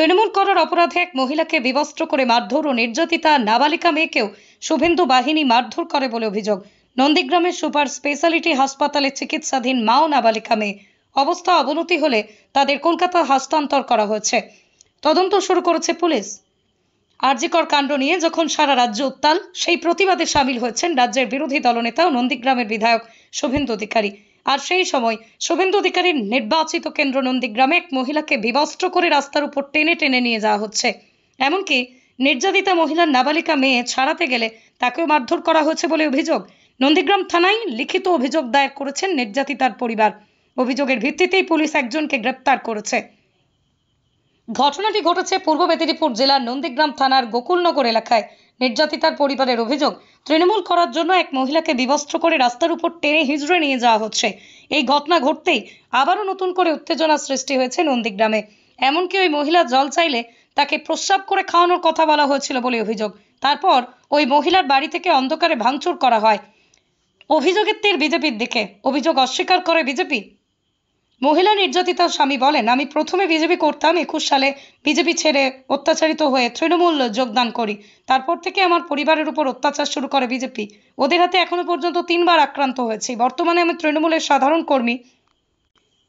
তৃণমূল করার অপরাধে এক মহিলাকে বিবস্ত্র করে মারধর ও নির্যাতিতা নাবালিকা মেয়েকেও শুভেন্দু বাহিনী মারধর করে বলে অভিযোগ। নন্দীগ্রামের সুপার স্পেশালিটি হাসপাতালে চিকিৎসাধীন মা ও নাবালিকা মেয়ে অবস্থা অবনতি হলে তাদের কলকাতা হস্তান্তর করা হয়েছে। তদন্ত শুরু করেছে পুলিশ। আরজিকর কাণ্ড নিয়ে যখন সারা রাজ্য উত্তাল, সেই প্রতিবাদে সামিল হয়েছেন রাজ্যের বিরোধী দলনেতা ও নন্দীগ্রামের বিধায়ক শুভেন্দু অধিকারী। আর সেই সময় শুভেন্দু অধিকারীর নির্বাচিত কেন্দ্র নন্দীগ্রামে এক মহিলাকে বিবস্ত্র করে রাস্তার উপর টেনে টেনে নিয়ে যাওয়া হচ্ছে। এমনকি নির্যাতিতা মহিলার নাবালিকা মেয়ে ছাড়াতে গেলে তাকেও মারধর করা হয়েছে বলে অভিযোগ। নন্দীগ্রাম থানায় লিখিত অভিযোগ দায়ের করেছেন নির্যাতিতার পরিবার। অভিযোগের ভিত্তিতেই পুলিশ একজনকে গ্রেপ্তার করেছে। ঘটনাটি ঘটেছে পূর্ব মেদিনীপুর জেলার নন্দীগ্রাম থানার গোকুলনগর এলাকায়। নির্যাতিতার পরিবারের অভিযোগ, তৃণমূল করার জন্য এক মহিলাকে বিবস্ত্র করে রাস্তার উপর টেনে হিজড়ে নিয়ে যাওয়া হচ্ছে। এই ঘটনা ঘটতেই আবারও নতুন করে উত্তেজনা সৃষ্টি হয়েছে নন্দীগ্রামে। এমনকি ওই মহিলা জল চাইলে তাকে প্রস্রাব করে খাওয়ানোর কথা বলা হয়েছিল বলে অভিযোগ। তারপর ওই মহিলার বাড়ি থেকে অন্ধকারে ভাঙচুর করা হয়। অভিযোগের তীর বিজেপির দিকে। অভিযোগ অস্বীকার করে বিজেপি। মহিলা নির্যাতিতার স্বামী বলেন, আমি প্রথমে বিজেপি করতাম, 21 সালে বিজেপি ছেড়ে অত্যাচারিত হয়ে তৃণমূল যোগদান করি। তারপর থেকে আমার পরিবারের উপর অত্যাচার শুরু করে বিজেপি। ওদের হাতে এখনো পর্যন্ত 3 বার আক্রান্ত হয়েছি। বর্তমানে আমি তৃণমূলের সাধারণ কর্মী।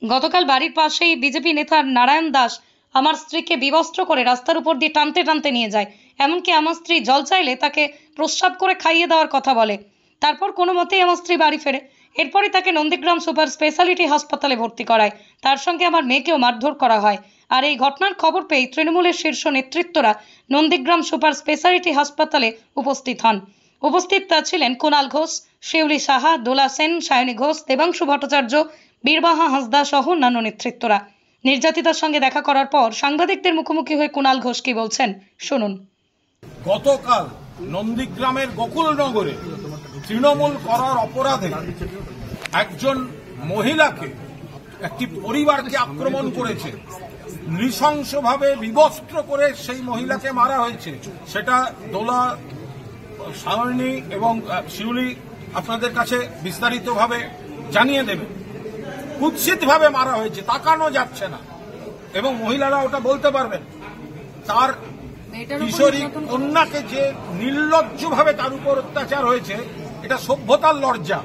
গতকাল বাড়ির পাশেই বিজেপি নেতা নারায়ণ দাস আমার স্ত্রীকে বিবস্ত্র করে রাস্তার উপর দিয়ে টানতে টানতে নিয়ে যায়। এমনকি আমার স্ত্রী জল চাইলে তাকে প্রস্রাব করে খাইয়ে দেওয়ার কথা বলে। তারপর কোনো মতেই আমার স্ত্রী বাড়ি ফেরে। এরপরে তাকে নন্দীগ্রাম সুপার স্পেশালিটি হাসপাতালে ভর্তি করায়। তার সঙ্গে আমার মেয়েকেও মারধর করা হয়। আর এই ঘটনার খবর পেয়ে তৃণমূলের শীর্ষ নেতৃত্বরা নন্দীগ্রাম সুপার স্পেশালিটি হাসপাতালে উপস্থিত হন। উপস্থিত ছিলেন কুণাল ঘোষ, শিউলি সাহা, দোলা সেন, সায়নী ঘোষ, দেবাংশু ভট্টাচার্য, বীরবাহা হাঁসদা সহ অন্যান্য নেতৃত্বরা। নির্যাতিতার সঙ্গে দেখা করার পর সাংবাদিকদের মুখোমুখি হয়ে কুণাল ঘোষ কি বলছেন শুনুন। গতকাল নন্দীগ্রামের গোকুলনগরে তৃণমূল করার অপরাধে একজন মহিলাকে, একটি পরিবারকে আক্রমণ করেছে। নৃশংসভাবে বিবস্ত্র করে সেই মহিলাকে মারা হয়েছে। সেটা দোলা, সায়নী এবং শিউলি আপনাদের কাছে বিস্তারিতভাবে জানিয়ে দেবে। কুৎসিতভাবে মারা হয়েছে, তাকানো যাচ্ছে না, এবং মহিলারা ওটা বলতে পারবেন। তার কিশোরী কন্যাকে যে নির্লজ্জভাবে তার উপর অত্যাচার হয়েছে, এটা সভ্যতার লজ্জা।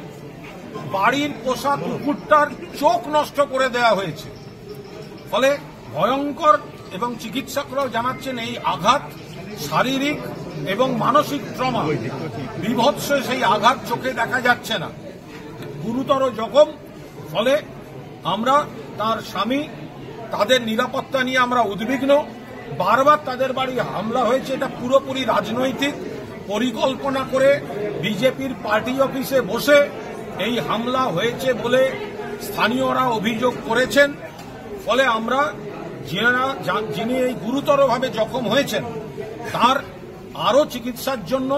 বাড়ির পোষা কুকুরটার চোখ নষ্ট করে দেওয়া হয়েছে। ফলে ভয়ঙ্কর, এবং চিকিৎসকরাও জানাচ্ছেন এই আঘাত শারীরিক এবং মানসিক ট্রমা, বিভৎস সেই আঘাত চোখে দেখা যাচ্ছে না, গুরুতর জখম। ফলে আমরা তার স্বামী, তাদের নিরাপত্তা নিয়ে আমরা উদ্বিগ্ন। বারবার তাদের বাড়ি হামলা হয়েছে। এটা পুরোপুরি রাজনৈতিক পরিকল্পনা করে বিজেপির পার্টি অফিসে বসে এই হামলা হয়েছে বলে স্থানীয়রা অভিযোগ করেছেন। ফলে আমরা যিনি এই গুরুতরভাবে জখম হয়েছেন তার আরও চিকিৎসার জন্য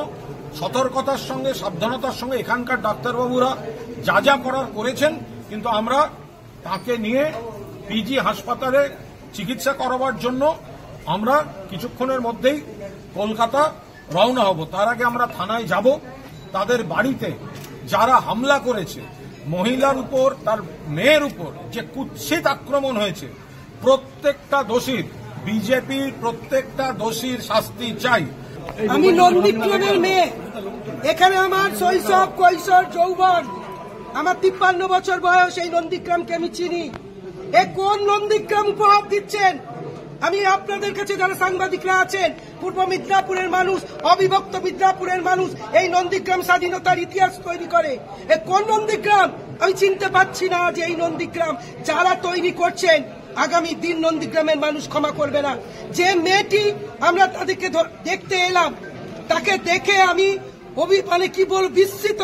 সতর্কতার সঙ্গে, সাবধানতার সঙ্গে এখানকার ডাক্তারবাবুরা যা যা করার করেছেন, কিন্তু আমরা তাকে নিয়ে পিজি হাসপাতালে চিকিৎসা করাবার জন্য আমরা কিছুক্ষণের মধ্যেই কলকাতা রওনা হব। তার আগে আমরা থানায় যাব। তাদের বাড়িতে যারা হামলা করেছে, মহিলার উপর, তার মেয়ের উপর যে কুৎসিত আক্রমণ হয়েছে, প্রত্যেকটা দোষীর, বিজেপির প্রত্যেকটা দোষীর শাস্তি চাই। আমি নন্দীগ্রামের মেয়ে। এখানে আমার শৈশব, কৈশোর, যৌবন, আমার 53 বছর বয়স। এই নন্দীগ্রামকে আমি চিনি। এ কোন নন্দীগ্রাম উপহার দিচ্ছেন? আমি আপনাদের কাছে, যারা সাংবাদিকরা আছেন, পূর্ব মিদনাপুরের মানুষ, অবিভক্ত মিদনাপুরের মানুষ, এই নন্দীগ্রাম স্বাধীনতার ইতিহাস তৈরি করে। এ কোন নন্দীগ্রাম? আমি চিনতে পারছি না যে এই নন্দীগ্রাম যারা তৈরি করছেন, আগামী দিন নন্দীগ্রামের মানুষ ক্ষমা করবে না। যে মেয়েটি আমরা তাদেরকে দেখতে এলাম, তাকে দেখে আমি বিস্মিত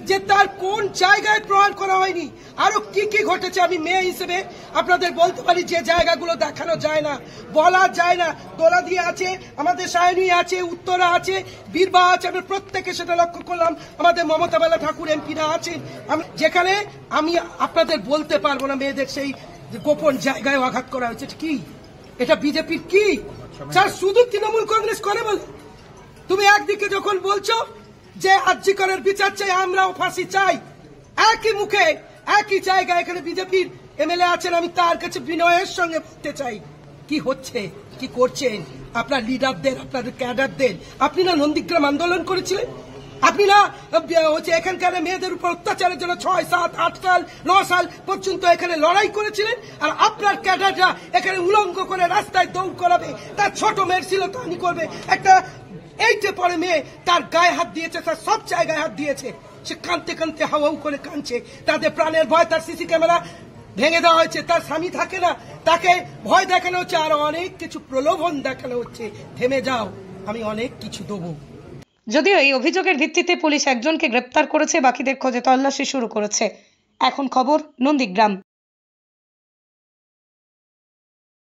যে তার কোন জায়গায় প্রহার করা হয়নি, আরো কি কি ঘটেছে। আমি মেয়ে হিসেবে আপনাদের বলতে পারি যে জায়গাগুলো দেখানো যায় না, বলা যায় না। দোলা দিয়ে আছে, আমাদের সায়নী আছে, উত্তরা আছে, বীরবা আছে, আমরা প্রত্যেকে সেটা লক্ষ্য করলাম। আমাদের মমতা বেলা ঠাকুর এমপিরা আছেন, যেখানে আমি আপনাদের বলতে পারবো না মেয়েদের সেই গোপন জায়গায় আঘাত করা হয়েছে। কি এটা বিজেপির কি? স্যার, শুধু তৃণমূল কংগ্রেস করে বলে তুমি একদিকে যখন বলছো যে আরজিকরের বিচার চাই, আমরাও ফাঁসি চাই, একই মুখে একই জায়গায় এখানে বিজেপির এমএলএ আছেন। আমি তার কাছে বিনয়ের সঙ্গে বলতে চাই, কি হচ্ছে? কি করছেন আপনার লিডারদের, আপনার ক্যাডারদের? আপনি না নন্দীগ্রাম আন্দোলন করেছিলেন? আপনি না হচ্ছে এখানকার মেয়েদের উপর অত্যাচারের জন্য 6, 7, 8 সাল 9 সাল পর্যন্ত এখানে লড়াই করেছিলেন? আর আপনার ক্যাডাররা এখানে উলঙ্গ করে রাস্তায় দৌড় করাবে, তার ছোট মেয়ের শ্লীলতাহানি করবে, একটা 8-এ পড়ে মেয়ে তার গায়ে হাত দিয়েছে, তার সব জায়গায় হাত দিয়েছে, সে কাঁদতে কাঁদতে হাউ করে কাঁদছে, তাদের প্রাণের ভয়, তার সিসি ক্যামেরা ভেঙে দেওয়া হয়েছে, তার স্বামী থাকে না, তাকে ভয় দেখানো হচ্ছে, আর অনেক কিছু প্রলোভন দেখানো হচ্ছে, থেমে যাও, আমি অনেক কিছু দেবো। যদিও এই অভিযোগের ভিত্তিতে পুলিশ একজনকে গ্রেপ্তার করেছে, বাকিদের খোঁজে তল্লাশি শুরু করেছে। এখন খবর নন্দীগ্রাম।